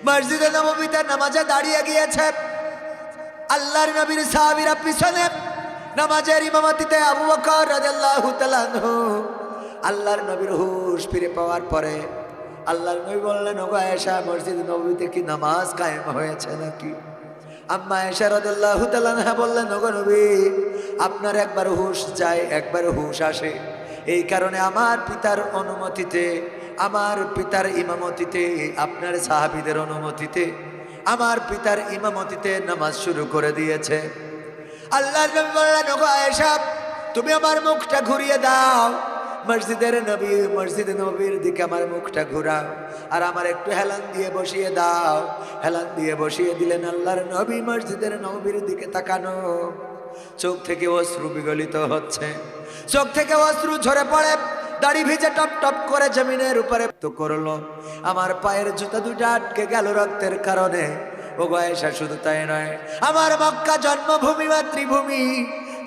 মসজিদে নববীতে নামাজে দাঁড়িয়ে গিয়েছে। আল্লাহর নবীর সাহাবীরা পিছনে নামাজের ইমামতিতে, আবু বকর রাদিয়াল্লাহু তাআলা আনহু। আল্লাহর নবীর হুঁশ ফিরে পাওয়ার পরে আল্লাহর নবী বললেন, ওগো আয়েশা, মসজিদে নববীতে কি নামাজ কায়েম হয়েছে নাকি? আম্মা আয়েশা রাদিয়াল্লাহু তাআলা আনহা বললেন, ওগো নবী, আপনার একবার হুঁশ যায়, একবার হুঁশ আসে। এই কারণে আমার পিতার অনুমতিতে, আমার পিতার ইমামতিতে, আপনার সাহাবীদের অনুমতিতে, আমার পিতার ইমামতিতে নামাজ শুরু করে দিয়েছে। আল্লাহর নবী বললেন, ওগো আয়েশা, তুমি আমার মুখটা ঘুরিয়ে দাও, মসজিদে নবীর দিকে আমার মুখটা ঘুরাও, আর আমার একটু হেলান দিয়ে বসিয়ে দাও। হেলান দিয়ে বসিয়ে দিলেন। আল্লাহর নবী মসজিদের নবীর দিকে তাকানো, চোখ থেকে অশ্রু বিগলিত হচ্ছে, চোখ থেকে অশ্রু ঝরে পড়ে, দাড়ি ভিজে টপ টপ করে জমিনের উপরে তো করলো। আমার পায়ের জুতা দুটা আটকে গেল রক্তের কারণে। ও আয়েশা, শুধু তাই নয়, আমার মক্কা জন্মভূমি, মাতৃভূমি,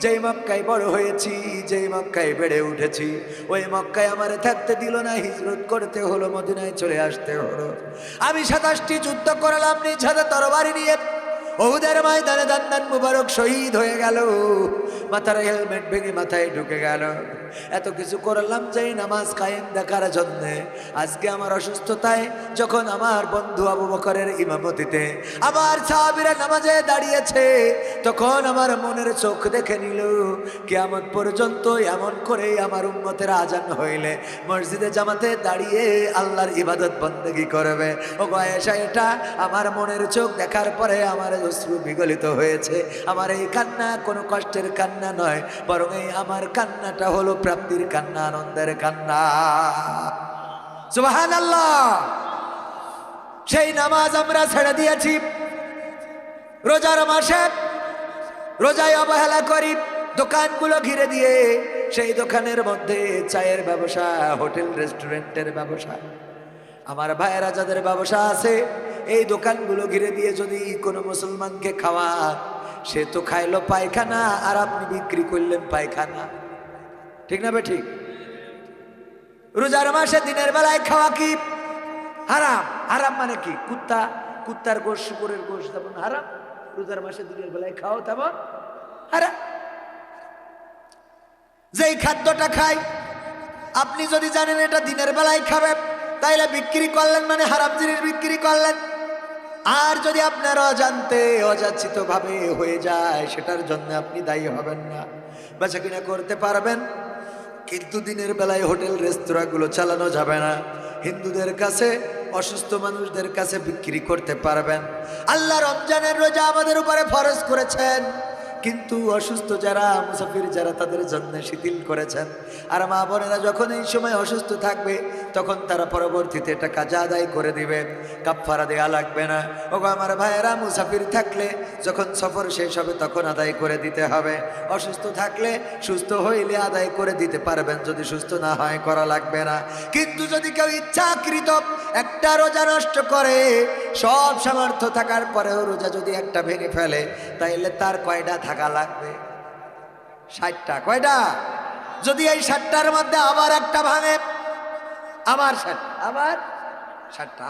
যেই মক্কায় বড় হয়েছি, যেই মক্কায় বেড়ে উঠেছি, ওই মক্কায় আমার থাকতে দিল না, হিজরত করতে হলো, মদিনায় চলে আসতে হলো। আমি 27টি যুদ্ধ করলাম নিজ হাতে তরবারি নিয়ে। উহুদের ময়দানে দান্দান মুবারক শহীদ হয়ে গেল, মাথার হেলমেট ভেঙে মাথায় ঢুকে গেল। এত কিছু করলাম যেই নামাজ কায়েম দেখার জন্যে। আজকে আমার অসুস্থতায় যখন আমার বন্ধু আবু বকরের ইমামতিতে আমার সাহাবীরা নামাজে দাঁড়িয়েছে, তখন আমার মনের চোখ দেখে নিল, কিয়ামত পর্যন্ত এমন করে আমার উম্মতের আজান হইলে মসজিদে জামাতে দাঁড়িয়ে আল্লাহর ইবাদত বন্দেগী করবে। ও আয়েশা, এটা আমার মনের চোখ দেখার পরে আমার অশ্রু বিগলিত হয়েছে। আমার এই কান্না কোনো কষ্টের কান্না নয়, বরং এই আমার কান্নাটা হলো প্রাপ্তির কান্না, আনন্দের কান্না। সুবহানাল্লাহ। সেই নামাজ আমরা ছেড়ে দিয়েছি। রোজার মাসে রোজায় অবহেলা করি, দোকানগুলো ঘিরে দিয়ে, সেই দোকানের মধ্যে চায়ের ব্যবসা, হোটেল রেস্টুরেন্টের ব্যবসা, আমার ভাইয়েরা যাদের ব্যবসা আছে, এই দোকানগুলো ঘিরে দিয়ে যদি কোনো মুসলমানকে খাওয়া, সে তো খাইলো পায়খানা, আর আপনি বিক্রি করলেন পায়খানা। ঠিক না বে ঠিক? রোজার মাসে দিনের বেলায় খাওয়া কি হারাম? হারাম মানে কি? কুত্তার গোশ, শুকুরের গোশ যেমন হারাম, রোজার মাসে দিনের বেলায় খাও তেমন হারাম। যেই খাদ্যটা খাই, আপনি যদি জানেন এটা দিনের বেলায় খাবেন, তাইলে বিক্রি করলেন মানে হারাম জিনিস বিক্রি করলেন। আর যদি আপনার অজান্তে অযাচিত ভাবে হয়ে যায়, সেটার জন্য আপনি দায়ী হবেন না, বেচা কিনা করতে পারবেন, কিন্তু দিনের বেলায় হোটেল রেস্তোরাঁগুলো চালানো যাবে না। হিন্দুদের কাছে, অসুস্থ মানুষদের কাছে বিক্রি করতে পারবেন। আল্লাহ রমজানের রোজা আমাদের উপরে ফরজ করেছেন, কিন্তু অসুস্থ যারা, মুসাফির যারা, তাদের জন্য শিথিল করেছেন। আর মা বোনেরা যখন এই সময় অসুস্থ থাকবে, তখন তারা পরবর্তীতে এটা কাজা আদায় করে দিবে, কাফফারা দেয়া লাগবে না। ওগো আমার ভাইয়েরা, মুসাফির থাকলে যখন সফর শেষ হবে তখন আদায় করে দিতে হবে। অসুস্থ থাকলে সুস্থ হইলে আদায় করে দিতে পারবেন, যদি সুস্থ না হয় করা লাগবে না। কিন্তু যদি কেউ ইচ্ছাকৃত একটা রোজা নষ্ট করে, সব সামর্থ্য থাকার পরেও রোজা যদি একটা ভেঙে ফেলে, তাইলে তার কয়টা থাকা লাগবে? 60টা। কয়টা? যদি এই 60টার মধ্যে আবার একটা ভাঙে, আবার 60টা।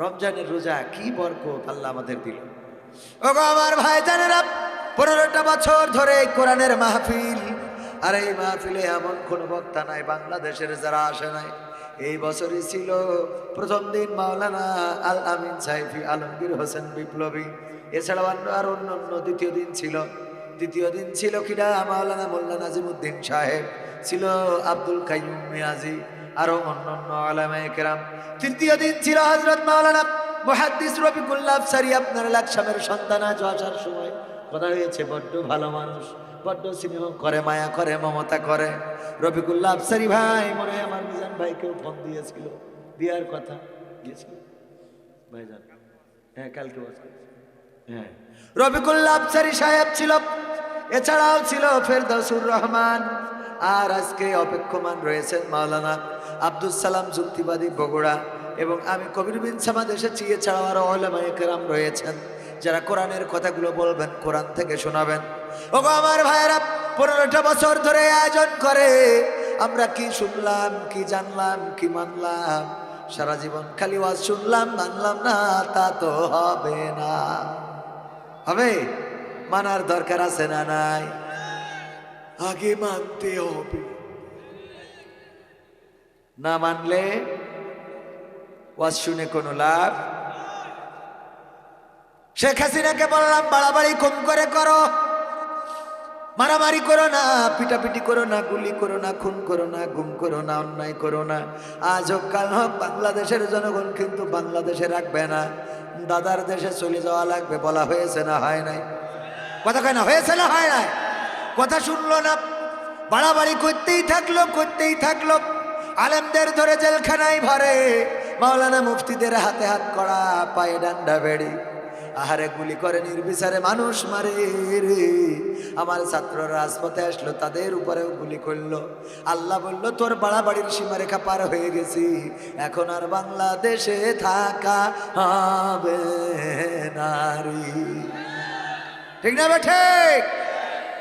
রমজানের রোজা কি বরকত আল্লাহ আমাদের দিল। ওগো আমার ভাইজানেরা, 15টা বছর ধরে কোরআনের মাহফিল, আর এই মাহফিলে এমন কোন বক্তা নাই বাংলাদেশের যারা আসে নাই। এই বছরই ছিল প্রথম দিন মাওলানা আল আমিন সাইফি আলমগীর হোসেন বিপ্লবী। এছাড়াও আর অন্য দ্বিতীয় দিন ছিল কিনা মাওলানা মোল্লা নাজিমুদ্দিন সাহেব, ছিল আব্দুল কাইয়ুম মিয়াজি, আরো অন্যান্য উলামায়ে কেরাম। তৃতীয় দিন ছিল হযরত মাওলানা মুহাদ্দিস রফিকুল্লাহ আফসারী। আপনার লাকসামের সন্তান আজ আসার সময় কথা হয়েছে, বড্ড ভালো মানুষ, বড্ড স্নেহ করে, মায়া করে, মমতা করে। রফিকুল্লাহ আফসারী ভাই, মনে হয় আমার মিজান ভাইকেও ফোন দিয়েছিল, বিয়ার কথা গিয়েছিল ভাইজান। হ্যাঁ, কালকে হ্যাঁ, রফিকুল্লাহ আফসারী সাহেব ছিল। এছাড়াও ছিল ফেরদৌসুর রহমান, আর আজকে অপেক্ষমান রয়েছেন মাওলানা আব্দুল সালাম যুক্তিবাদী বগুড়া, এবং আমি কবির বিন সামাদ এসেছি। এছাড়াও আরো উলামায়ে কেরাম রয়েছেন যারা কোরআনের কথাগুলো বলবেন, কোরআন থেকে শোনাবেন। ওগো আমার ভাইয়েরা, 15টা বছর ধরে আয়োজন করে আমরা কি শুনলাম, কি জানলাম, কি মানলাম। সারা জীবন খালি ওয়াজ শুনলাম মানলাম না, তা তো হবে না। হবে? মানার দরকার আছে না নাই? আগে মানতে হবে, না মানলে ওয়াজ শুনে কোনো লাভ। শেখ হাসিনাকে বললাম বাড়াবাড়ি কম করে করো, মারামারি করো না, পিটাপিটি করো না, গুলি করো না, খুন করো না, গুম করো না, অন্যায় করো না। আজ হোক কাল হোক বাংলাদেশের জনগণ কিন্তু বাংলাদেশে রাখবে না, দাদার দেশে চলে যাওয়া লাগবে। বলা হয়েছে না হয় নাই? কথা কয় না হয়েছে না হয় নাই? কথা শুনলো না, বাড়াবাড়ি করতেই থাকলো করতেই থাকলো। আলেমদের ধরে জেলখানায় ভরে, মাওলানা মুফতিদের হাতে হাত করা, পায়ে ডান্ডা বেড়ি, আহারে গুলি করে নির্বিচারে মানুষ মারে রে। আমার ছাত্ররা রাজপথে আসলো, তাদের উপরেও গুলি করলো। আল্লাহ বলল তোর বাড়াবাড়ির সীমারেখা পার হয়ে গেছি, এখন আর বাংলাদেশে থাকা হবে নারী। ঠিক না বেঠে?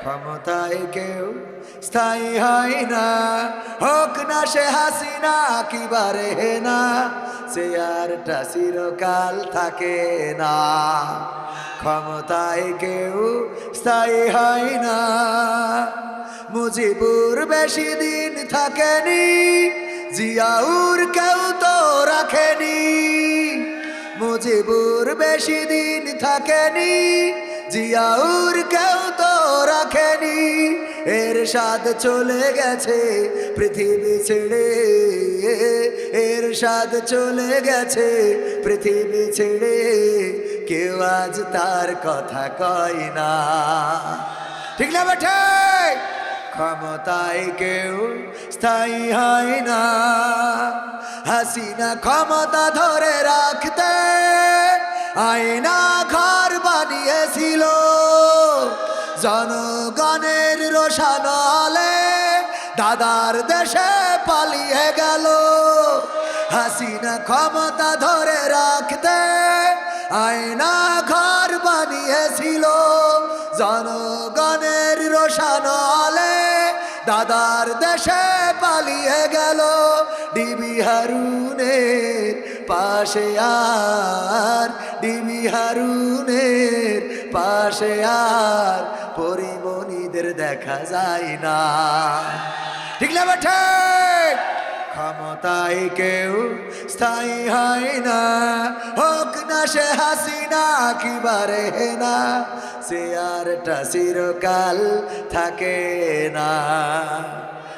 ক্ষমতায় কেউ স্থায়ী হয় না, হোক না সে হাসিনা কিবারে না, চেয়ারটা চিরকাল থাকে না। ক্ষমতায় কেউ স্থায়ী হয় না, মুজিবুর বেশি দিন থাকেনি, জিয়াউর কেউ তো রাখেনি। মুজিবুর বেশি দিন থাকেনি, জিয়াউর কেউ তো রাখেনি। এরশাদ চলে গেছে পৃথিবী ছেড়ে, এরশাদ চলে গেছে পৃথিবী ছেড়ে, কেউ আজ তার কথা কয় না। ঠিক না বেঠে? ক্ষমতায় কেউ স্থায়ী হয় না, হাসিনা ক্ষমতা ধরে রাখতে আয়না ঘর বানিয়েছিল, জনগণের রোশানলে দাদার দেশে পালিয়ে গেল। হাসিনা ক্ষমতা ধরে রাখতে আয়না ঘর বানিয়েছিল, জনগণের রোশানলে দাদার দেশে পালিয়ে গেল। ডিবি হারুনের পাশে আর, ডিবি হারুনের পাশে আর পরিমণিদের দেখা যায় না। ঠিক না বেঠে? ক্ষমতায় কেউ স্থায়ী হয় না, হোক না সে হাসিনা কিবারে না, চেয়ারটা চিরকাল থাকে না।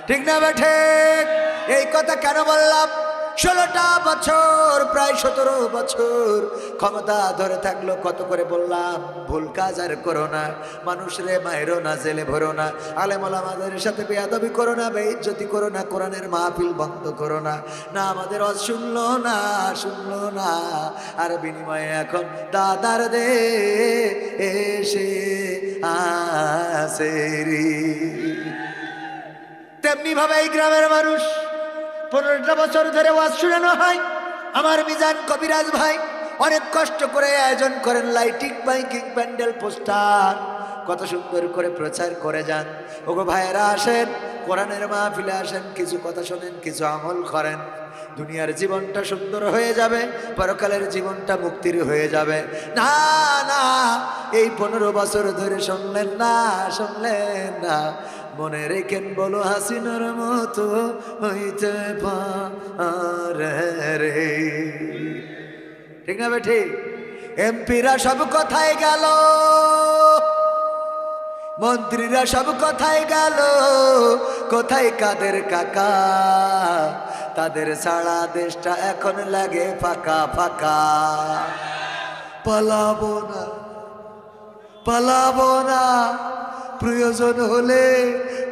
ঠিক না বেঠে? এই কথা কেন বললাম? 16টা বছর, প্রায় 17 বছর ক্ষমতা ধরে থাকলো। কত করে বললাম ভুল কাজ আর করো না, মানুষরে মায়েরো না, জেলে ভরো না, আলেম ওলামাদের সাথে বেয়াদবি করো না, বেইজ্জতি করো না, কোরআনের মাহফিল বন্ধ করো না। না, আমাদের আজ শুনলো না, শুনলো না। আর বিনিময়ে এখন দাদার দে এসে আসে রে। তেমনি ভাবে এই গ্রামের মানুষ 15টা বছর ধরে ওয়াজ শোনানো হয়। আমার মিজান কবিরাজ ভাই অনেক কষ্ট করে আয়োজন করেন, লাইটিং, মাইকিং, প্যান্ডেল, পোস্টার, কত সুন্দর করে প্রচার করে যান। ওগো ভাইয়েরা আসেন, কোরআনের মাহফিলে আসেন, কিছু কথা শোনেন, কিছু আমল করেন। দুনিয়ার জীবনটা সুন্দর হয়ে যাবে, পরকালের জীবনটা মুক্তির হয়ে যাবে। না না, এই 15 বছর ধরে শুনলেন না, শুনলেন না। মনে রেখেন বলো হাসিনার মতো হইতে পারে রে। ঠিক না বেঠি? এমপিরা সব কথায় গেল, মন্ত্রীরা সব কথায় গেল, কোথায় কাদের কাকা? তাদের ছাড়া দেশটা এখন লাগে ফাঁকা ফাঁকা। পালাবো না, পালাবো না, প্রয়োজন হলে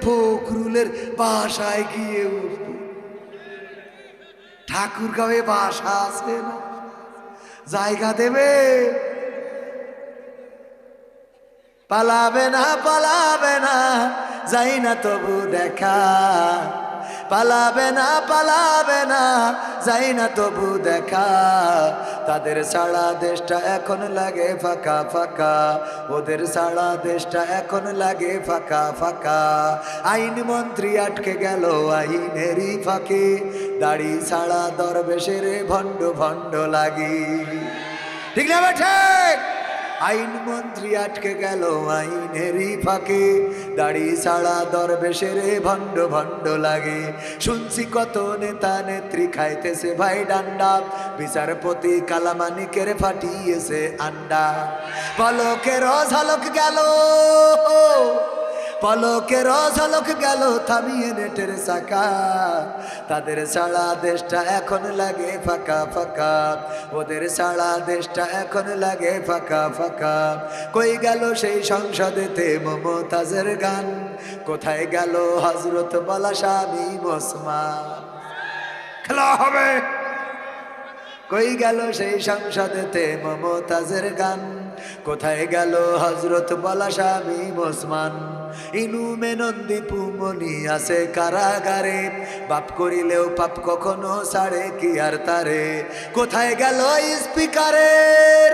ফখরুলের বাসায় গিয়ে উঠব। ঠাকুরগাঁওয়ে বাসা আছে না, জায়গা দেবে? পালাবে না, পালাবে না, যাই না তবু দেখা। পালাবে না পালাবে না যাই না তবু দেখা তাদের সারা দেশটা এখন লাগে ফাঁকা ফাঁকা ওদের সারা দেশটা এখন লাগে ফাঁকা ফাঁকা আইন মন্ত্রী আটকে গেল আইনেরই ফাঁকে দাড়ি ছাড়া দরবেশের ভণ্ড ভণ্ড লাগি ঠিক না ঠিক আইন মন্ত্রী আটকে গেল আইনেরই ফাঁকে দাড়ি ছাড়া দরবেশের ভণ্ড ভণ্ড লাগে শুনছি কত নেতা নেত্রী খাইতেছে ভাই ডান্ডা বিচারপতি কালামানিকের ফাটিয়েছে আন্ডা পলকের ঝলক গেল পলকের ঝলক গেল থামিয়ে নেটের চাকা তাদের সারা দেশটা এখন লাগে ফাঁকা ফাঁকা ওদের সারা দেশটা এখন লাগে ফাঁকা ফাঁকা কই গেল সেই সংসদেতে মমতাজের গান কোথায় গেল হযরত বলা স্বামী ওসমান খেলা হবে কই গেল সেই সংসদেতে মমতাজের গান কোথায় গেল হযরত বলা স্বামী ওসমান ইনু মেনন্দি পুমনি আছে কারাগারে বাপ করিলেও পাপ কখনো ছাড়ে কি আর তারে কোথায় গেল স্পিকারের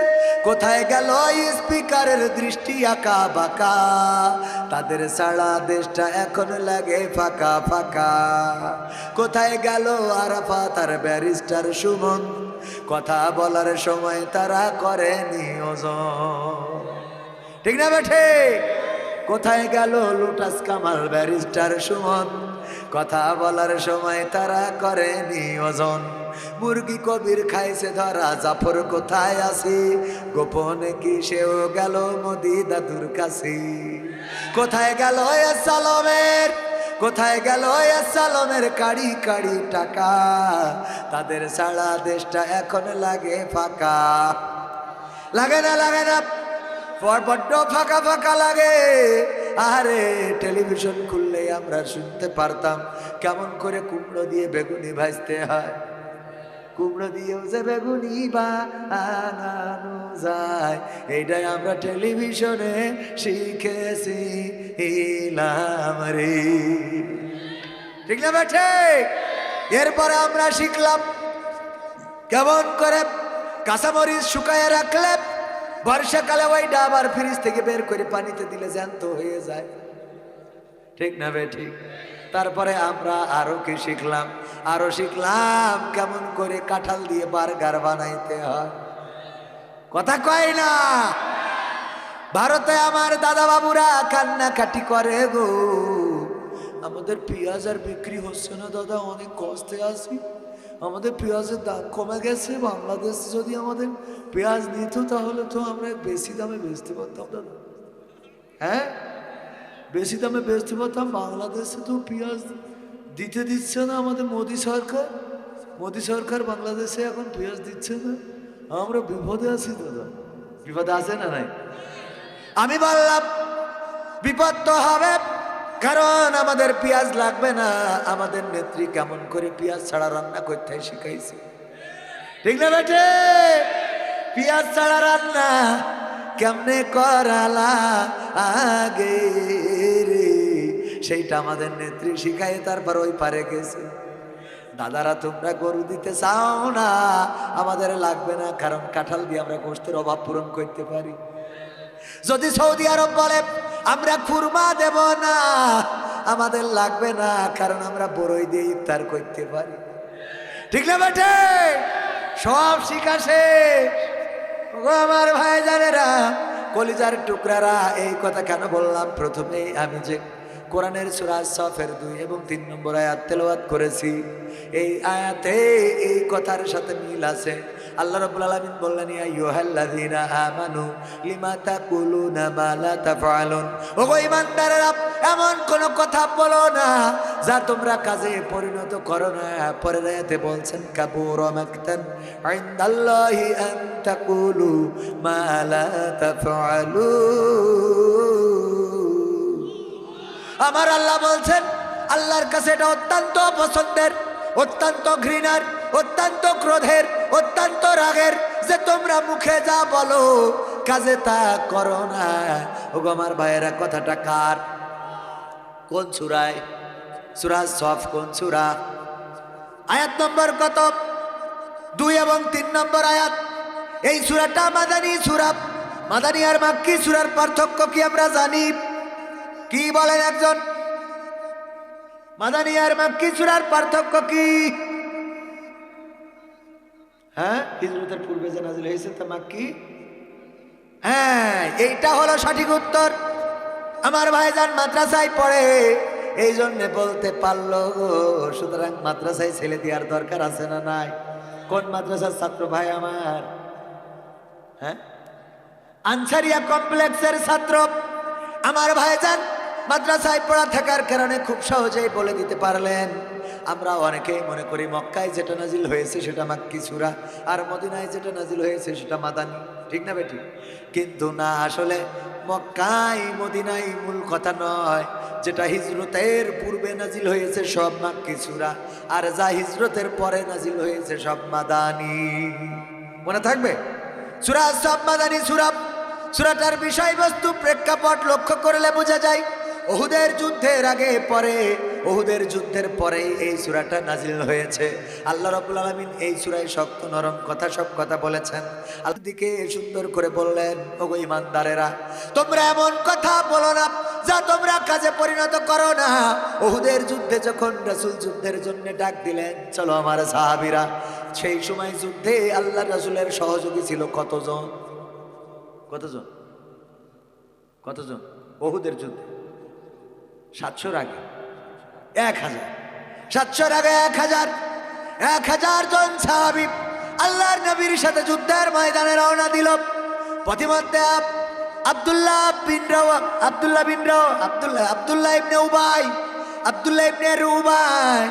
কোথায় গেল স্পিকারের দৃষ্টি আঁকা বাঁকা তাদের সারা দেশটা এখন লাগে ফাঁকা ফাঁকা কোথায় গেল আরাফাত আর ব্যারিস্টার সুমন কথা বলার সময় তারা করে নিয়োজন ঠিক না বেঠে কোথায় গেল লুটাস কামাল ব্যারিস্টার সুমন কথা বলার সময় তারা করে নিয়োজন মুরগি কবির খাইছে ধরা জাফর কোথায় আছে গোপনে কি সেও গেল মোদি দাদুর কাছে কোথায় গেল সালমের কোথায় গেল সালমের কাড়ি কাড়ি টাকা তাদের সারা দেশটা এখন লাগে ফাঁকা লাগে না বড্ড ফাঁকা ফাঁকা লাগে আরে টেলিভিশন খুললে আমরা শুনতে পারতাম কেমন করে কুমড়ো দিয়ে বেগুনি ভাজতে হয় কুমড়ো দিয়েও যে বেগুনি বানানো যায় এইটাই আমরা টেলিভিশনে শিখেছি ইলাম রে ঠিক না বেঠে এরপরে আমরা শিখলাম কেমন করে কাঁচামরিচ শুকায় রাখলে বর্ষাকালে ওইটা আবার ফ্রিজ থেকে বের করে পানিতে দিলে জ্যান্ত হয়ে যায় ঠিক না বে ঠিক তারপরে আমরা আরো কি শিখলাম আরো শিখলাম কেমন করে কাঁঠাল দিয়ে বার্গার বানাইতে হয় কথা কয় না ভারতে আমার দাদা বাবুরা কান্নাকাটি করে গো আমাদের পেঁয়াজ আর বিক্রি হচ্ছে না দাদা অনেক কষ্টে আছি আমাদের পেঁয়াজের দাম কমে গেছে বাংলাদেশ যদি আমাদের পেঁয়াজ নিত তাহলে তো আমরা বেশি দামে বেচতে পারতাম দাদা হ্যাঁ বেশি দামে বেচতে পারতাম বাংলাদেশে তো পেঁয়াজ দিতে দিচ্ছে না আমাদের মোদি সরকার বাংলাদেশে এখন পেঁয়াজ দিচ্ছে না আমরা বিপদে আছি দাদা বিপদে আছে না নাই আমি বললাম বিপদ তো হবে কারণ আমাদের পেঁয়াজ লাগবে না আমাদের নেত্রী কেমন করে পেঁয়াজ ছাড়া রান্না করতে শিখাইছে ঠিক না বেটে পেঁয়াজ ছাড়া রান্না কেমনে করালা আগে রে সেইটা আমাদের নেত্রী শিখাই তারপর ওই পারে গেছে দাদারা তোমরা গরু দিতে চাও না আমাদের লাগবে না কারণ কাঁঠাল দিয়ে আমরা গোশতের অভাব পূরণ করতে পারি যদি সৌদি আরব বলে আমরা খুরমা দেব না আমাদের লাগবে না কারণ আমরা বড়ই দিয়ে ইফতার করতে পারি ঠিক না বেটে সব শিখাছে আমার ভাই জানেরা কলিজার টুকরারা এই কথা কেন বললাম প্রথমেই আমি যে কোরআনের সূরা সফের 2 এবং 3 নম্বর আয়াত তেলাওয়াত করেছি এই আয়াতে এই কথার সাথে মিল আছে আল্লাহ রাব্বুল আলামিন বললেন ইয়া আইয়ুহাল্লাযীনা আমানু লিমা তাকুলুনা মা লা তাফআলুন ওগো ঈমানদাররা এমন কোন কথা বলো না যা তোমরা কাজে পরিণত করো না পরের আয়াতে বলছেন কাবুরা মাকতান ইনদাল্লাহি আন তাকুলু মা লা তাফআলুন আমার আল্লাহ বলছেন আল্লাহর কাছে এটা অত্যন্ত পছন্দের অত্যন্ত ঘৃণার অত্যন্ত ক্রোধের অত্যন্ত রাগের যে তোমরা মুখে যা বলো কাজে তা করো না ওগো আমার ভাইয়েরা কথাটা কার কোন সূরায় সূরা সফ কোন সূরা? আয়াত নম্বর কত? 2 এবং 3 নম্বর আয়াত। এই সূরাটা মাদানী সূরা। মাদানী আর মাক্কি সূরার পার্থক্য কি আমরা জানি? কি বলেন একজন? মাদানী আর মাক্কি সূরার পার্থক্য কি? হ্যাঁ, হিজরতের পূর্বে যে নাজিল হয়েছে তা মাক্কি। হ্যাঁ, এইটা হলো সঠিক উত্তর। আমার ভাইজান মাদ্রাসায় পড়ে, এই জন্য বলতে পারলো। সুতরাং মাদ্রাসায় ছেলে দেওয়ার দরকার আছে না নাই? কোন মাদ্রাসার ছাত্র ভাই আমার? হ্যাঁ, আনসারিয়া কমপ্লেক্সের ছাত্র। আমার ভাইজান মাদ্রাসায় পড়া থাকার কারণে খুব সহজেই বলে দিতে পারলেন। আমরা অনেকেই মনে করি মক্কায় যেটা নাজিল হয়েছে সেটা মাক্কি সূরা, আর মদিনায় যেটা নাজিল হয়েছে সেটা মাদানী। ঠিক না বেটি? কিন্তু না, আসলে মক্কায় মদিনায় মূল কথা নয়। যেটা হিজরতের পূর্বে নাজিল হয়েছে সব মাক্কি সূরা, আর যা হিজরতের পরে নাজিল হয়েছে সব মাদানী। মনে থাকবে? সূরা সব মাদানী সূরা। সূরাটার বিষয়বস্তু প্রেক্ষাপট লক্ষ্য করলে বোঝা যায় উহুদের যুদ্ধের আগে পরে, উহুদের যুদ্ধের পরেই এই সূরাটা নাজিল হয়েছে। আল্লাহ রাব্বুল আলামিন এই সূরায় শক্ত নরম কথা সব কথা বলেছেন। আল্লাহ দিকে সুন্দর করে বললেন, ওগো ঈমানদারেরা, তোমরা এমন কথা বলো না যা তোমরা কাজে পরিণত করো না। উহুদের যুদ্ধে যখন রাসূল যুদ্ধের জন্য ডাক দিলেন, চলো আমার সাহাবীরা, সেই সময় যুদ্ধে আল্লাহ রাসূলের সহযোগী ছিল কতজন? কতজন? কতজন? উহুদের যুদ্ধে 700 আগে 1000, 700 আগে 1000 জন সাহাবী আল্লাহর নবীর সাথে যুদ্ধের ময়দানে রওনা দিল। পথিমধ্যে আব্দুল্লাহ ইবনে উবাই,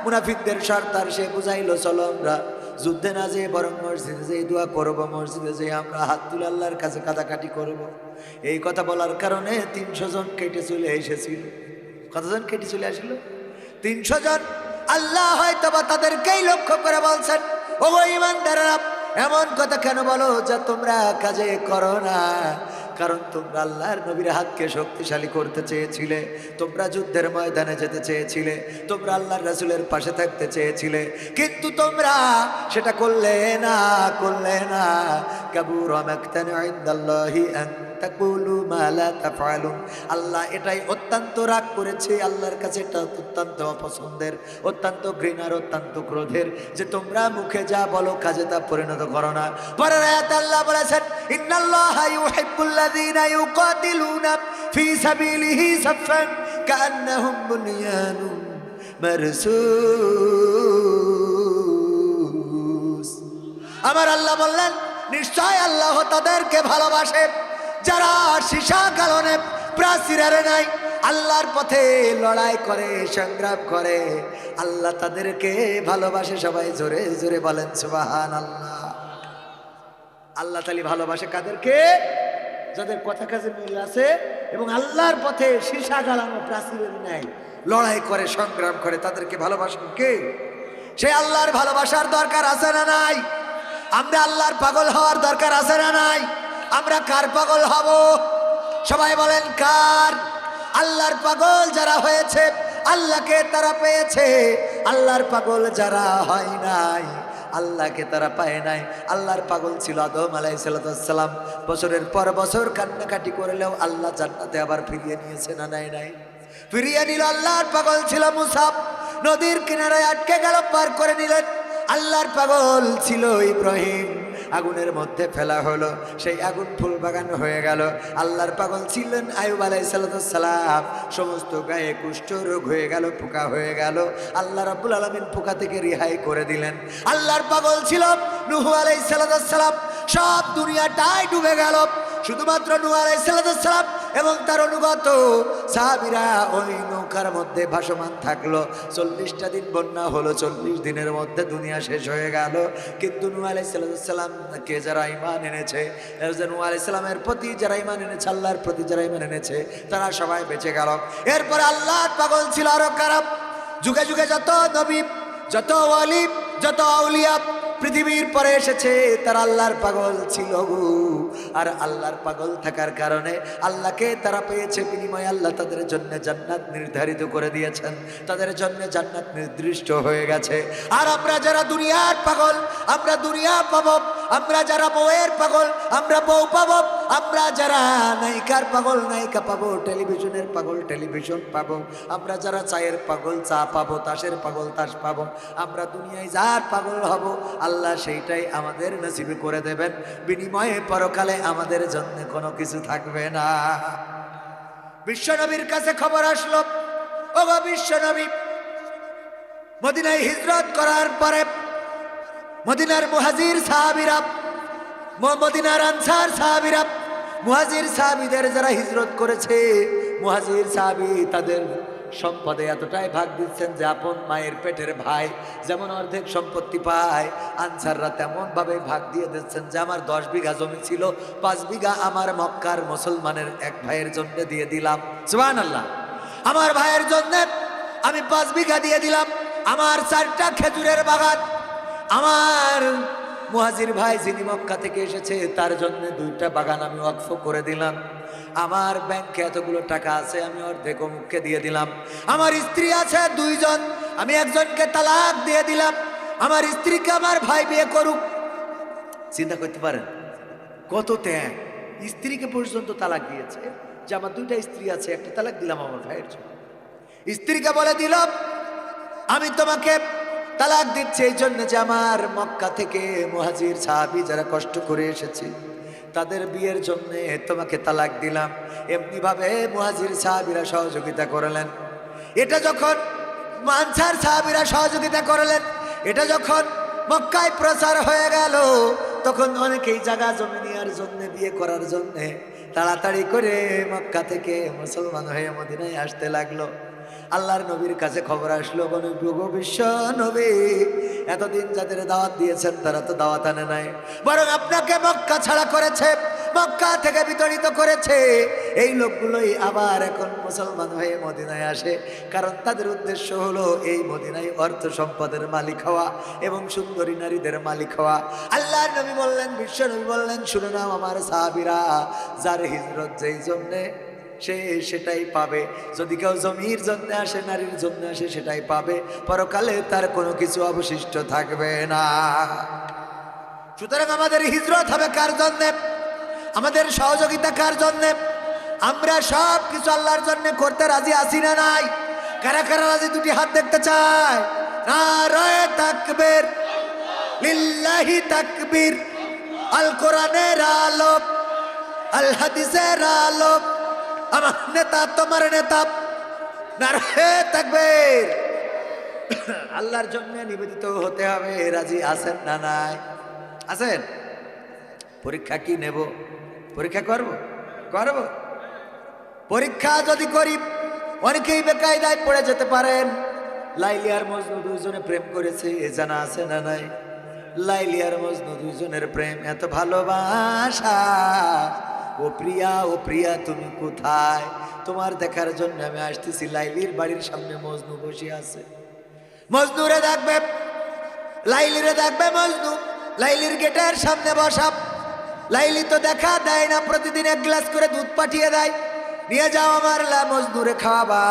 মুনাফিকদের সর্দার, সে বুঝাইলো, চলো আমরা যুদ্ধে না যেয়ে বরং মসজিদে যেয়ে দোয়া করবো, মসজিদে যেয়ে আমরা হাত তুলে আল্লাহর কাছে কাটাকাটি করব। এই কথা বলার কারণে 300 জন কেটে চলে এসেছিল। কতজন কেটে চলে আসলো? 300 জন। আল্লাহ হয়তো বা তাদেরকেই লক্ষ্য করে বলছেন, ও ঈমানদারেরা, এমন কথা কেন বলো যা তোমরা কাজে করো না? কারণ তোমরা আল্লাহর নবীর হাতকে শক্তিশালী করতে চেয়েছিলে, তোমরা যুদ্ধের ময়দানে যেতে চেয়েছিলে, তোমরা আল্লাহর রাসূলের পাশে থাকতে চেয়েছিলে, কিন্তু তোমরা সেটা করলে না। কাবুরা মাকতান ইনদাল্লাহি আন তাকুলু মা লা তাফআলুন। আল্লাহ এটাই অত্যন্ত রাগ করেছে, আল্লাহর কাছে এটা অত্যন্ত অপছন্দের, অত্যন্ত ঘৃণার, অত্যন্ত ক্রোধের, যে তোমরা মুখে যা বলো কাজে তা পরিণত করো না। পরের আয়াতে আল্লাহ বলেছেন, ইন্নাল্লাহা ইউহিব্বুল্লাযীনা ইউকাতিলুনা ফী সাবিলিহি সাফফান কাআন্নাহুম বুনয়ানুম মারসুস। আমার আল্লাহ বললেন, নিশ্চয় আল্লাহ তাদেরকে ভালোবাসে যারা সীসা কালনে প্রাচীরের নাই আল্লাহর পথে লড়াই করে, সংগ্রাম করে। আল্লাহ তাদেরকে ভালোবাসে। সবাই জোরে জোরে বলেন সুবহানাল্লাহ। আল্লাহ তাআলা ভালোবাসে কাদেরকে? যাদের কথা কাজে মিল আছে এবং আল্লাহর পথে সীসা গালানো প্রাচীরের নাই লড়াই করে, সংগ্রাম করে, তাদেরকে ভালোবাসেন কে? সে আল্লাহর ভালোবাসার দরকার আছে না নাই? আমরা আল্লাহর পাগল হওয়ার দরকার আছে না নাই? আমরা কার পাগল হব? সবাই বলেন কার? আল্লাহর পাগল যারা হয়েছে আল্লাহকে তারা পেয়েছে, আল্লাহর পাগল যারা হয় নাই আল্লাহকে তারা পায় নাই। আল্লাহর পাগল ছিল আদম আলাইহিস সালাম। বছরের পর বছর কান্নাকাটি করলেও আল্লাহ জান্নাতে আবার ফিরিয়ে নিয়েছে না নাই? ফিরিয়ে নিল। আল্লাহর পাগল ছিল মুসা, নদীর কিনারায় আটকে গেল, পার করে নিলেন। আল্লাহর পাগল ছিল ইব্রাহিম, আগুনের মধ্যে ফেলা হলো, সেই আগুন ফুল বাগান হয়ে গেল। আল্লাহর পাগল ছিলেন আইয়ুব আলাইহিস সালাম, সমস্ত গায়ে কুষ্ঠ রোগ হয়ে গেল, পোকা হয়ে গেল। আল্লাহ রাব্বুল আলামিন পোকা থেকে রেহাই করে দিলেন। আল্লাহর পাগল ছিল নূহ আলাইহিস সালাম, সব দুনিয়াটাই ডুবে গেল, শুধুমাত্র নূহ আলাইহিস সালাম এবং তার অনুগত সাহাবীরা ওই নৌকার মধ্যে ভাসমান থাকলো। 40টা দিন বন্যা হলো, 40 দিনের মধ্যে দুনিয়া শেষ হয়ে গেল। কিন্তু নূহ আলাইহিস সালামকে যারা ঈমান এনেছে, নূহ আলাইহিস সালামের প্রতি যারা ঈমান এনেছে, আল্লাহর প্রতি যারা ঈমান এনেছে, তারা সবাই বেঁচে গেল। এরপরে আল্লাহর পাগল ছিল আরো খারাপ। যুগে যুগে যত নবী, যত ওয়ালি, যত আউলিয়া পৃথিবীর পরে এসেছে তারা আল্লাহর পাগল ছিল আর আল্লাহর পাগল থাকার কারণে আল্লাহকে তারা পেয়েছে, বিনিময়ে আল্লাহ তাদের জন্য জান্নাত নির্ধারিত করে দিয়েছেন, তাদের জন্য জান্নাত নির্দিষ্ট হয়ে গেছে। আর আমরা যারা দুনিয়ার পাগল আমরা দুনিয়া পাবো, আমরা যারা বউয়ের পাগল আমরা বউ পাবো, আমরা যারা নায়িকার পাগল নায়িকা পাবো, টেলিভিশনের পাগল টেলিভিশন পাবো, আমরা যারা চায়ের পাগল চা পাবো, তাসের পাগল তাস পাবো, আমরা দুনিয়ায় যার পাগল হব আল্লাহ সেইটাই আমাদের নসিবে করে দেবেন, বিনিময়ে পরকালে আমাদের জন্য কোনো কিছু থাকবে না। বিশ্বনবীর কাছে খবর আসলো, ও গো বিশ্বনবী, মদিনায় হিজরত করার পরে মদিনার মুহাজির সাহাবীরা, মদিনার আনসার সাহাবীরা, মুহাজির সাহাবীদের যারা হিজরত করেছে, মুহাজির সাহাবী তাদের সম্পদে এতটাই ভাগ দিচ্ছেন যে আপন মায়ের পেটের ভাই যেমন অর্ধেক সম্পত্তি পায়, আনসাররা তেমন ভাবে ভাগ দিয়ে দিচ্ছেন যে আমার 10 বিঘা জমি ছিল, 5 বিঘা আমার মক্কার মুসলমানের এক ভাইয়ের জন্য দিয়ে দিলাম, সুবহানাল্লাহ। আমার ভাইয়ের জন্য আমি 5 বিঘা দিয়ে দিলাম, আমার 4টা খেজুরের বাগান, আমার মুহাজির ভাই যিনি মক্কা থেকে এসেছে তার জন্য 2টা বাগান আমি ওয়াকফ করে দিলাম, আমার ব্যাংকে এতগুলো টাকা আছে আমি অর্ধেক অমুককে দিয়ে দিলাম, আমার স্ত্রী আছে 2 জন আমি একজনকে তালাক দিয়ে দিলাম, আমার স্ত্রীকে আমার ভাই বিয়ে করুক। চিন্তা করতে পারেন কত ত্যাগ, স্ত্রীকে পর্যন্ত তালাক দিয়েছে যে আমার 2টা স্ত্রী আছে, একটা তালাক দিলাম আমার ভাইয়ের জন্য। স্ত্রীকে বলে দিল আমি তোমাকে তালাক দিচ্ছি এই জন্য যে আমার মক্কা থেকে মুহাজির সাহাবী যারা কষ্ট করে এসেছে তাদের বিয়ের জন্য তোমাকে তালাক দিলাম। এমনি ভাবে মুহাজির সাহাবীরা সহযোগিতা করলেন। এটা যখন আনসার সাহাবীরা সহযোগিতা করলেন, এটা যখন মক্কায় প্রচার হয়ে গেল, তখন অনেকেই জায়গা জমি নেওয়ার জন্য, বিয়ে করার জন্য তাড়াতাড়ি করে মক্কা থেকে মুসলমান হয়ে মদিনায় আসতে লাগলো। আল্লাহর নবীর কাছে খবর আসলো, বিশ্ব নবী এতদিন যাদের দাওয়াত দিয়েছেন তারা তো দাওয়াত আনে নাই, বরং আপনাকে মক্কা ছাড়া করেছে, মক্কা থেকে বিতাড়িত করেছে। এই লোকগুলোই আবার এখন মুসলমান হয়ে মদিনায় আসে, কারণ তাদের উদ্দেশ্য হলো এই মদিনায় অর্থ সম্পদের মালিক হওয়া এবং সুন্দরী নারীদের মালিক হওয়া। আল্লাহর নবী বললেন, বিশ্ব নবী বললেন, শুনে নাও আমার সাহাবীরা, যার হিজরত যেই জন্যে সে সেটাই পাবে, যদি কেউ জমির জন্য আসে, নারীর জন্য আসে, সেটাই পাবে, পরকালে তার কোনো কিছু অবশিষ্ট থাকবে না। সুতরাং আমাদের হিজরত হবে কার জন্যে? আমাদের সহযোগিতা কার জন্যে? আমরা সব কিছু আল্লাহর জন্য করতে রাজি আছি না নাই? কারা কারা রাজি? 2টি হাত দেখতে চায়। নারায়ে তাকবীর, লিল্লাহি তাকবীর। আল কোরআনের আলো, আল হাদিসের আলো, আমার নেতা তোমার নেতা, নারায়ে তাকবীর। আল্লাহর জন্য নিবেদিত হতে হবে। রাজি আছেন না নাই? আছেন? পরীক্ষা কি নেব? পরীক্ষা করব? করব। পরীক্ষা যদি করি অনেকেই বেকায়দায় পড়ে যেতে পারেন। লাইলি আর মজনু 2 জনে প্রেম করেছে, এ জানা আছে না নাই? লাইলি আর মজনু 2 জনের প্রেম, এত ভালোবাসা। ও প্রিয়া, ও প্রিয়া তুমি কোথায়? তোমার দেখার জন্য আমি আসতেছি। লাইলির বাড়ির সামনে মজনু বসে আছে। মজনুরে দেখবে, লাইলিরে দেখবে মজনু লাইলির গেটের সামনে বসা। লাইলি তো দেখা দেয় না, প্রতিদিন 1 গ্লাস করে দুধ পাঠিয়ে দেয়, নিয়ে যাও আমার মজনুরে খাওয়াবা।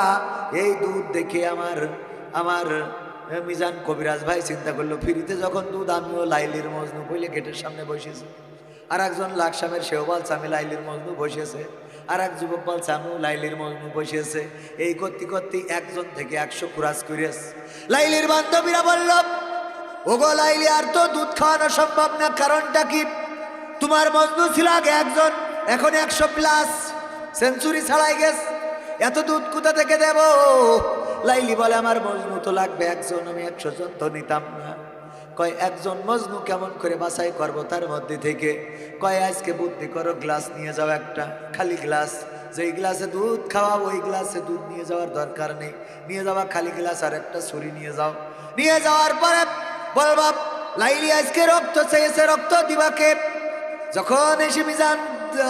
এই দুধ দেখে আমার মিজান কবিরাজ ভাই চিন্তা করলো, ফ্রিতে যখন দুধ, আমিও লাইলির মজনু বলে গেটের সামনে বসেছি। আর একজন লাকসামের সেও বলছে আমি লাইলির মজনু বসেছে, আর এক যুবক বলছে আমিও লাইলির মজনু বসেছে। এই করতে করতে 1জন থেকে 100 কুরাস করিয়েছে। লাইলির বান্ধবীরা বলল, ওগো লাইলি, আর তো দুধ খাওয়ানো সম্ভব না, কারণটা কি? তোমার মজনু ছিল আগে 1জন, এখন 100+ সেঞ্চুরি ছাড়াই গেছে, এত দুধ কোথা থেকে দেব? লাইলি বলে আমার মজনু তো লাগবে 1জন, আমি 100 জন তো নিতাম না। কয় 1জন মজনু কেমন করে বাছাই করবো তার মধ্যে থেকে? কয় আজকে বুদ্ধি করো, গ্লাস নিয়ে যাও, একটা খালি গ্লাস, যেই গ্লাসে দুধ খাওয়া ওই গ্লাসে দুধ নিয়ে যাওয়ার দরকার নেই, নিয়ে যাওয়া খালি গ্লাস আর একটা ছুরি নিয়ে যাও। নিয়ে যাওয়ার পরে বলবা লাইলি আজকে রক্ত চেয়েছে, রক্ত দিবাকে। যখন এসে মিজান,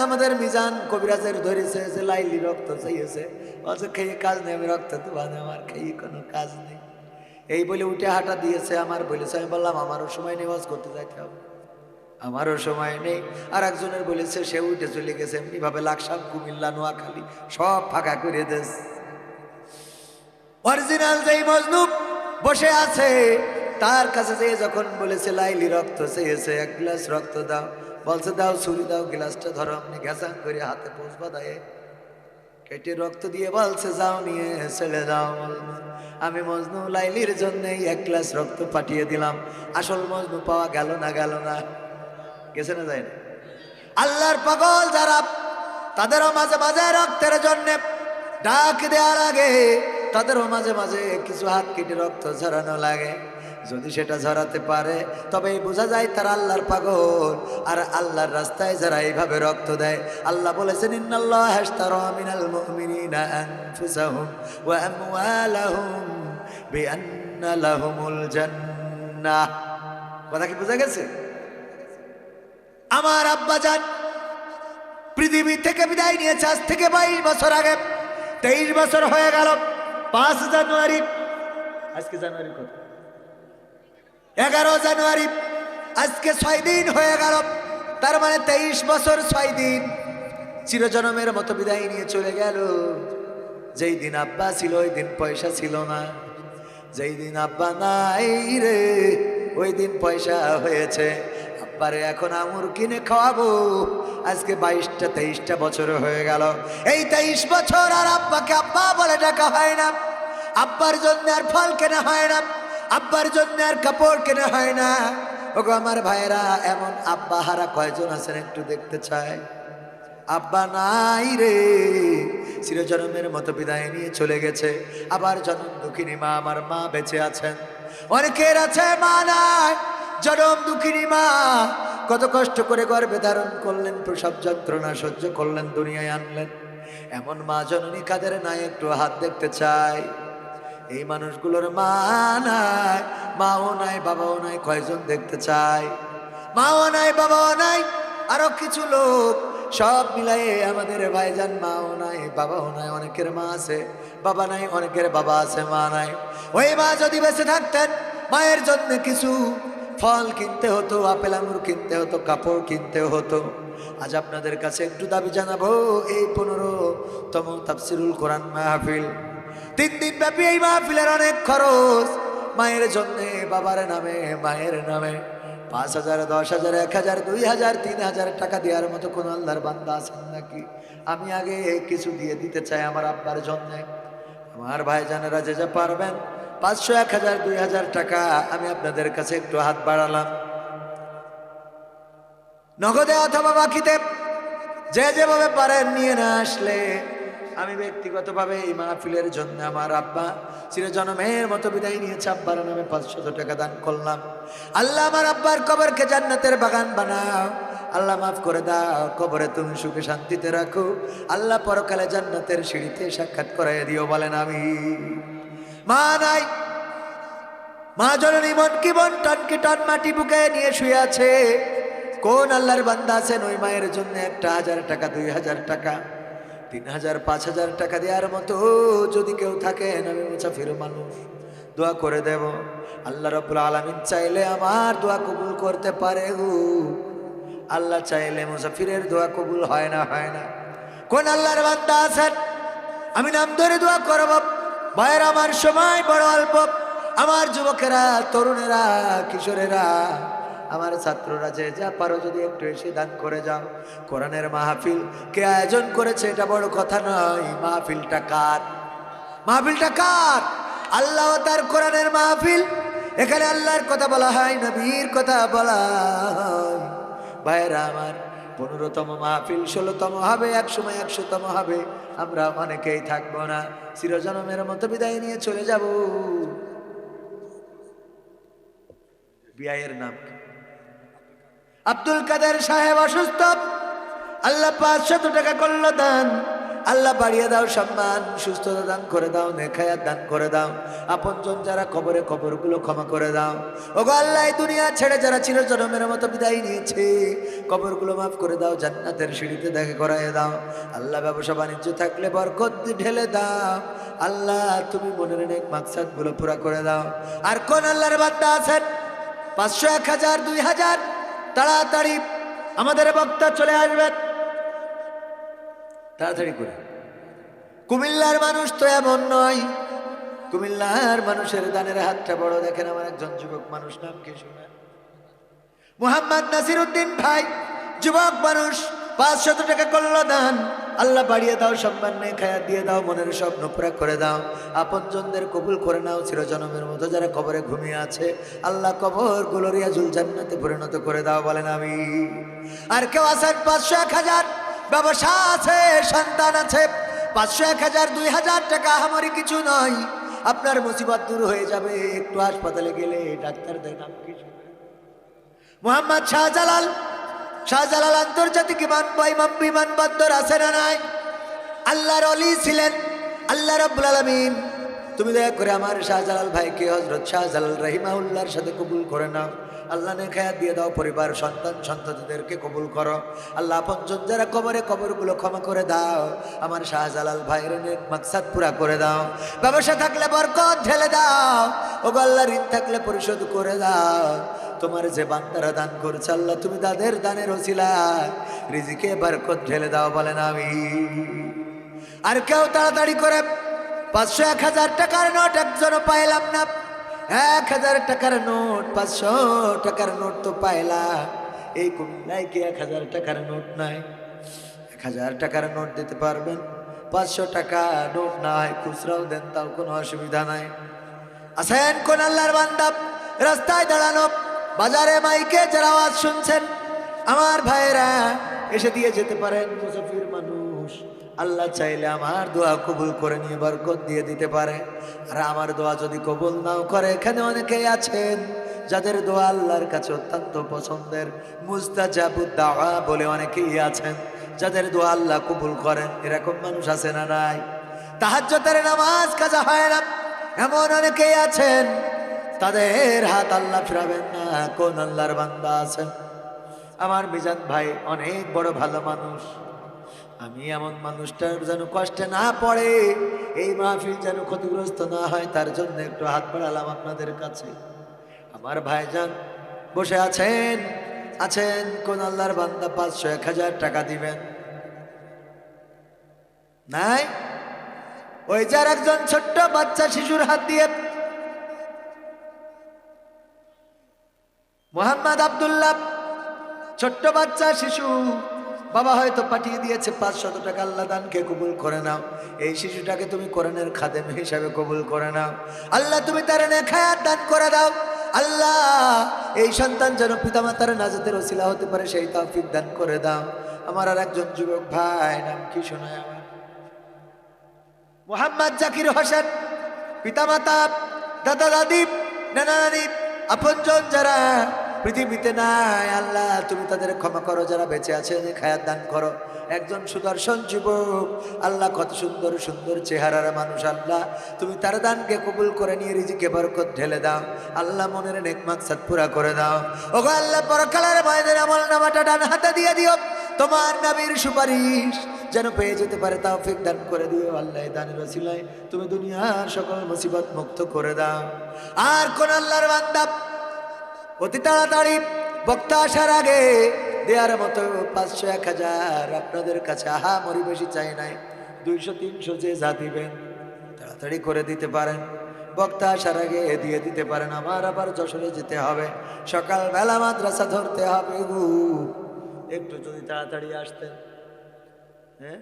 আমাদের মিজান কবিরাজের ধরেছে যে লাইলি রক্ত চাইছে, বলছে খেয়ে কাজ নেই, আমি রক্ত দেবো না, আমার খেয়ে কোনো কাজ নেই। এই বলে উঠে হাঁটা দিয়েছে আমার, বলেছে। আমি বললাম আমারও সময় নেই, ওয়াজ করতে যাইতে হবে, আমারও সময় নেই। আর একজনের বলেছে সে উঠে চলে গেছে, এমনি ভাবে লাকসাম, কুমিল্লা, নোয়াখালী সব ফাঁকা করে দেশ। অরিজিনাল যেই মজনু বসে আছে তার কাছে যেয়ে যখন বলেছে লাইলি রক্ত চেয়েছে, এক গ্লাস রক্ত দাও, বলছে দাও, ছুরি দাও, গ্লাসটা ধরো। আপনি ঘেঁষাং করে হাতে পোষ বাঁধায় কেটে রক্ত দিয়ে বলছে যাও নিয়ে ছেড়ে দাও। আমি মজনু লাইলির জন্য এক গ্লাস রক্ত পাঠিয়ে দিলাম। আসল মজনু পাওয়া গেল না, গেল না, গেছে না, যায় না। আল্লাহর পাগল যারা, তাদেরও মাঝে মাঝে রক্তের জন্য ডাক দেওয়ার আগে তাদেরও মাঝে মাঝে কিছু হাত কেটে রক্ত ঝরানো লাগে। যদি সেটা ঝরাতে পারে তবে বোঝা যায় তারা আল্লাহর পাগল। আর আল্লাহর রাস্তায় যারা এইভাবে রক্ত দেয়, আল্লাহ বলেছেন ইন্নাল্লাহা আশতারা মিনাল মুমিনিনা আনফুসাহুম ওয়া আমওয়ালাহুম বিআন্না লাহুমুল জান্নাহ। কথা কি বোঝা গেছে? আমার আব্বাজান পৃথিবী থেকে বিদায় নিয়েছে আজ থেকে 22 বছর আগে। 23 বছর হয়ে গেল 5 জানুয়ারি। আজকে জানুয়ারি কত? 11 জানুয়ারি। আজকে 6 দিন হয়ে গেল, তার মানে 23 বছর 6 দিন চিরজনমের মতো বিদায় নিয়ে চলে গেল। যেই দিন আব্বা ছিল ওই দিন পয়সা ছিল না, যেই দিন আব্বা নাই রে ওই দিন পয়সা হয়েছে। আব্বারে এখন আঙুর কিনে খাওয়াবো। আজকে 22টা 23টা বছর হয়ে গেল। এই 23 বছর আর আব্বাকে আব্বা বলে ডাকা হয় না, আব্বার জন্য আর ফল কেনা হয় না, আব্বার জন্য আর কাপড় কেনা হয় না। ওগো আমার ভাইরা, এমন আব্বা হারা কয়জন আছেন একটু দেখতে চায়? আব্বা নাই রে, চিরজন্মের মতো বিদায় নিয়ে চলে গেছে। আবার জনম দুঃখিনী মা, আমার মা বেঁচে আছেন। অনেকের আছে মা নাই। জনম দুঃখিনী মা কত কষ্ট করে গর্ভে ধারণ করলেন, প্রসব যন্ত্রণা সহ্য করলেন, দুনিয়ায় আনলেন। এমন মা জননী কাদের নাই একটু হাত দেখতে চাই? এই মানুষগুলোর মা নাই, মাও নাই, বাবাও নাই, কয়জন দেখতে চাই? মাও নাই, বাবাও নাই, আরো কিছু লোক সব মিলাইয়ে আমাদের ভাইজান মাও নাই, বাবাও নাই। অনেকের মা আছে, বাবা নাই, অনেকের বাবা আছে, মা নাই। ওই মা যদি বেঁচে থাকতেন, মায়ের জন্য কিছু ফল কিনতে হতো, আপেল আঙুর কিনতে হতো, কাপড় কিনতে হতো। আজ আপনাদের কাছে একটু দাবি জানাবো, এই 15তম তাফসিরুল কোরআন মাহফিল, 3 দিন ব্যাপী এই মাহফিলের অনেক খরচ মায়ের জন্যে, বাবার নামে, মায়ের নামে 5,000, 10,000, 1,000, 2,000, 3,000 টাকা দেওয়ার মতো কোন আল্লাহর বান্দা আছেন নাকি? আমি আগে কিছু দিয়ে দিতে চাই আমার আব্বার জন্যে। আমার ভাইজানেরা যে যা পারবেন 500, 1,000, 2,000 টাকা আমি আপনাদের কাছে একটু হাত বাড়ালাম, নগদে অথবা বাকিতে, যে যেভাবে পারেন নিয়ে না আসলে আমি ব্যক্তিগতভাবে এই মাহফিলের জন্য আমার আব্বা চিরজনমের মতো বিদায় নিয়েছে, আব্বার নামে 500 টাকা দান করলাম। আল্লাহ আমার আব্বার কবরকে জান্নাতের বাগান বানাও, আল্লাহ মাফ করে দাও, কবরে তুমি সুখে শান্তিতে রাখো, আল্লাহ পরকালে জান্নাতের সিঁড়িতে সাক্ষাৎ করাই দিও, বলেন আমি। মা নাই, মা জননী মন কি মন টন কি টন মাটি বুকে নিয়ে শুয়ে আছে। কোন আল্লাহর বান্দা আছেন ওই মায়ের জন্য 1,000 টাকা, 2,000 টাকা, 3,000, 5,000 টাকা দেওয়ার মতো যদি কেউ থাকেন, আমি মুসাফির মানুষ, দোয়া করে দেব। আল্লাহ রাব্বুল আলামিন চাইলে আমার দোয়া কবুল করতে পারে গো। আল্লাহ চাইলে মুসাফিরের দোয়া কবুল হয় না, হয় না। কোন আল্লাহর বান্দা আছেন আমি নাম ধরে দোয়া করব? ভাইয়ের আমার সময় বড় অল্প, আমার যুবকেরা, তরুণেরা, কিশোরেরা, আমার ছাত্ররা, যে যা পারো যদি একটু এসে দান করে যাও। কোরআনের মাহফিল কে আয়োজন করেছে এটা বড় কথা নয়, মাহফিলটা কার? মাহফিলটা কার? আল্লাহ তার কোরআনের মাহফিল। এখানে আল্লাহর কথা বলা হয়, নবীর কথা বলা হয়। ভাইয়েরা আমার 15তম মাহফিল 16তম হবে, এক সময় 100তম হবে। আমরা অনেকেই থাকবো না, চিরজনমের মতো বিদায় নিয়ে চলে যাব। বিয়ের নাম আব্দুল কাদের সাহেব অসুস্থ, আল্লাহ 500 টাকা করলো দান। আল্লাহ বাড়িয়ে দাও সম্মান, সুস্থতা দান করে দাও, নেখায়াত দান করে দাও। আপনজন যারা কবরে, কবরগুলো ক্ষমা করে দাও। ওগো আল্লাহ, এই দুনিয়া ছেড়ে যারা ছিল জনমের মতো বিদায় নিয়েছে, কবরগুলো মাফ করে দাও, জান্নাতের সিঁড়িতে দেখা করায় দাও। আল্লাহ ব্যবসা বাণিজ্য থাকলে বরকত ঢেলে দাও। আল্লাহ তুমি মনের নেক মাকসাদ গুলো পুরা করে দাও। আর কোন আল্লাহর বান্দা আছেন 500, 1000, 2000, তাড়াতাড়ি আমাদের বক্তা চলে আসবেন, তাড়াতাড়ি করে। কুমিল্লার মানুষ তো এমন নয়, কুমিল্লার মানুষের দানের হাতটা বড়। দেখেন আমার একজন যুবক মানুষ, নাম কি শুনেন? মোহাম্মদ নাসির উদ্দিন ভাই, যুবক মানুষ, 500 টাকা করলো দান। আল্লাহ বাড়িয়ে দাও, সম্মান নেই খায়া দিয়ে দাও, মনের স্বপ্ন পুরা করে দাও। আপনজনদের কবুল করে নাও চিরজনমের মতো। যারা কবরে ঘুমিয়ে আছে আল্লাহ কবর গুলো রিয়াজুল জান্নাতে পরিণত করে দাও, বলেন আমি। আর কেউ আছেন 500, 1000, ব্যবসা আছে, সন্তান আছে, 500, 1000, 2000 টাকা আমারই কিছু নয়, আপনার মুসিবত দূর হয়ে যাবে। একটু হাসপাতালে গেলে ডাক্তারদের নাম কিছু। মোহাম্মদ শাহজালাল, শাহজালাল আন্তর্জাতিক বিমানবন্দর আছে না নাই? আল্লাহর ওলি ছিলেন। আল্লাহ রাব্বুল আলামিন তুমি দয়া করে আমার শাহজালাল ভাইকে হযরত শাহজালাল রাহিমাহুল্লাহর সাথে কবুল করে নাও। আল্লাহ নেখায়াত দিয়ে দাও, পরিবার, সন্তান, সন্ততিদেরকে কবুল করো। আল্লাহ আপনজন যারা কবরে, কবরগুলো ক্ষমা করে দাও। আমার শাহজালাল ভাইয়ের নেক মাকসাদ পুরা করে দাও। ব্যবসা থাকলে বরকত ঢেলে দাও। ওগো আল্লাহ, ঋণ থাকলে পরিশোধ করে দাও। তোমার যে বান্দারা দান করছে আল্লাহ তুমি তাদের দানের ওসিলায় রিজিকে বরকত ঢেলে দাও, বলেন আমি। আর কেউ তাড়াতাড়ি করে 500, 1000 টাকার নোট একজনও পাইলাম না। 1000 টাকার নোট, 500 টাকার নোট তো পাইলা। এই কুমিল্লায় কি 1000 টাকার নোট নাই? 1000 টাকার নোট দিতে পারবেন? 500 টাকা নোট নাই, খুচরাও দেন, তাও কোনো অসুবিধা নাই। আছেন কোন আল্লাহর বান্দা রাস্তায় দাঁড়ানো, বাজারে মাইকে যারা আওয়াজ শুনছেন, আমার ভাইয়েরা এসে দিয়ে যেতে পারেন। মুসাফির মানুষ, আল্লাহ চাইলে আমার দোয়া কবুল করে নিয়ে বরকত দিয়ে দিতে পারে। আর আমার দোয়া যদি কবুল নাও করে, এখানে অনেকেই আছেন যাদের দোয়া আল্লাহর কাছে অত্যন্ত পছন্দের, মুস্তাজাবুদ দাওয়া বলে অনেকেই আছেন যাদের দোয়া আল্লাহ কবুল করেন। এরকম মানুষ আছে না নাই? তাহাজ্জুদের নামাজ কাজা হয় না, এমন অনেকেই আছেন, তাদের হাত আল্লাহ ফিরাবেন না। কোন আল্লাহর বান্দা আছেন? আমার মিজান ভাই অনেক বড় ভালো মানুষ। আমি এমন মানুষটার যেন কষ্টে না পড়ে, এই মাহফিল যেন ক্ষতিগ্রস্ত না হয়, তার জন্য একটু হাত বাড়ালাম আপনাদের কাছে। আমার ভাইজান বসে আছেন, আছেন কোন আল্লাহর বান্দা 500, 1000 টাকা দিবেন? নাই? ওই যার একজন ছোট্ট বাচ্চা শিশুর হাত দিয়ে মোহাম্মদ আব্দুল্লাহ, ছোট্ট বাচ্চা শিশু, বাবা হয়তো পাঠিয়ে দিয়েছে 500 টাকা। আল্লাহ দানকে কবুল করে নাও। এই শিশুটাকে তুমি কোরআনের খাদেম হিসাবে কবুল করে নাও। আল্লাহ তুমি তার নেখায়াত দান করে দাও। আল্লাহ এই সন্তান যেন পিতামাতার নাজাতের ওসিলা হতে পারে, সেই তৌফিক দান করে দাও। আমার আর একজন যুবক ভাই, নাম কি শোনায় আমার? মোহাম্মদ জাকির হোসেন, পিতামাতা, দাদা দাদি, নানা নানি, আপনজন যারা পৃথিবীতে নাই, আল্লাহ তুমি তাদের ক্ষমা করো। যারা বেঁচে আছে খায়াত দান করো। একজন সুদর্শন যুবক, আল্লাহ কত সুন্দর সুন্দর চেহারার মানুষ, আল্লাহ তুমি তার দানকে কবুল করে নিয়ে রিজিকে বরকত ঢেলে দাও। আল্লাহ মনের নেক মাকসাদ পুরা করে দাও। ওগো আল্লাহ, পরকালের ময়দানে আমলনামাটা ডান হাতে দিয়ে দিও। তোমার নবীর সুপারিশ যেন পেয়ে যেতে পারে তৌফিক দান করে দিও। আল্লাহ দানের ওসিলায় তুমি দুনিয়ার সকল মুসিবত মুক্ত করে দাও। আর কোন আল্লাহর বান্দা অতি তাড়াতাড়ি বক্তা আসার আগে দেওয়ার মতো 500, 1000 আপনাদের কাছে মরি বেশি চাই নাই, 200, 300 যে যা দিবেন তাড়াতাড়ি করে দিতে পারেন। বক্তা আসার আগে দিয়ে দিতে পারেন। আমার আবার যশোরে যেতে হবে, সকালবেলা মাদ্রাসা ধরতে হবে। একটু যদি তাড়াতাড়ি আসতেন। হ্যাঁ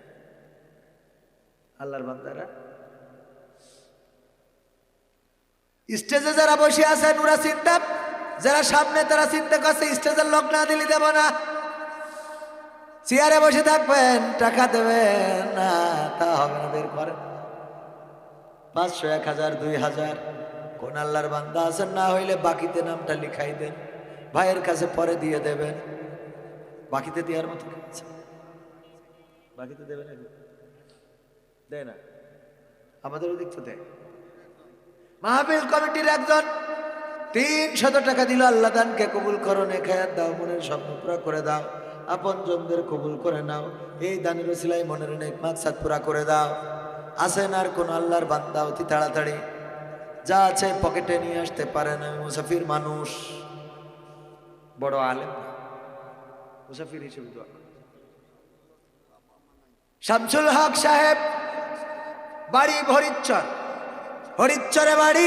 আল্লাহর বান্দারা, স্টেজে যারা বসে আছেন ওরা চিন্তা, যারা সামনে তারা চিন্তা করছে স্টেজের লোক না দিলে দেব না, চেয়ারে বসে থাকবেন, টাকা দেবেন না, তা হবে না। বের করেন 500, 1000, 2000। কোন আল্লাহর বান্দা আছেন? না হইলে বাকিতে নামটা লিখাই দেন, ভাইয়ের কাছে পরে দিয়ে দেবেন। বাকিতে দেওয়ার মতো বাকিতে দেবেন। দেয় না, আমাদের ওদিক তো দেয়। মাহফিল কমিটির একজন 300 টাকা দিল, আল্লাহ দানকে কবুল করো, নেখায়াত দাও, মনের স্বপ্ন পুরা করে দাও, আপন জনদের কবুল করে নাও, এই দানের ওসিলায় মনের নেক মাকসাদ পুরা করে দাও। আসেন আর কোন আল্লাহর বান্দা অতি তাড়াতাড়ি যা আছে পকেটে নিয়ে আসতে পারে না, মুসাফির মানুষ, বড় আলেম না, মুসাফির হিসেবে দোয়া করে। শামসুল হক সাহেব বাড়ি হরিচ্চর, হরিচ্চরে বাড়ি।